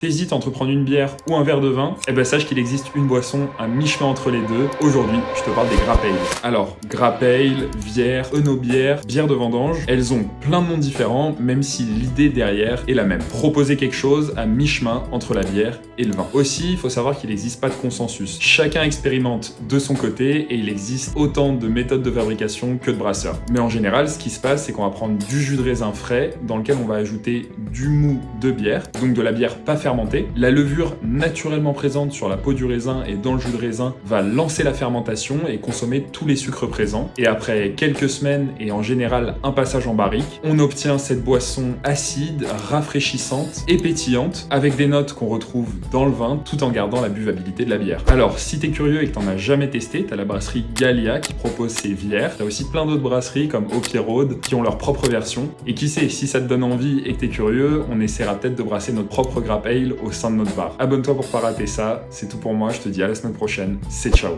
T'hésites entre prendre une bière ou un verre de vin? Eh ben sache qu'il existe une boisson à mi-chemin entre les deux. Aujourd'hui, je te parle des Grappa Ale. Alors, Grappa Ale, bière, Eno-bière, bière de vendange, elles ont plein de noms différents, même si l'idée derrière est la même. Proposer quelque chose à mi-chemin entre la bière et le vin. Aussi, il faut savoir qu'il n'existe pas de consensus. Chacun expérimente de son côté et il existe autant de méthodes de fabrication que de brasseurs. Mais en général, ce qui se passe, c'est qu'on va prendre du jus de raisin frais dans lequel on va ajouter du mou de bière, donc de la bière pas fermentée. La levure naturellement présente sur la peau du raisin et dans le jus de raisin va lancer la fermentation et consommer tous les sucres présents. Et après quelques semaines et en général un passage en barrique, on obtient cette boisson acide, rafraîchissante et pétillante avec des notes qu'on retrouve dans le vin tout en gardant la buvabilité de la bière. Alors si t'es curieux et que t'en as jamais testé, t'as la brasserie Gallia qui propose ses bières. T'as aussi plein d'autres brasseries comme Hopi Road qui ont leur propre version. Et qui sait, si ça te donne envie et que t'es curieux, on essaiera peut-être de brasser notre propre Grappa Ale au sein de notre bar. Abonne-toi pour pas rater ça, c'est tout pour moi, je te dis à la semaine prochaine, c'est ciao.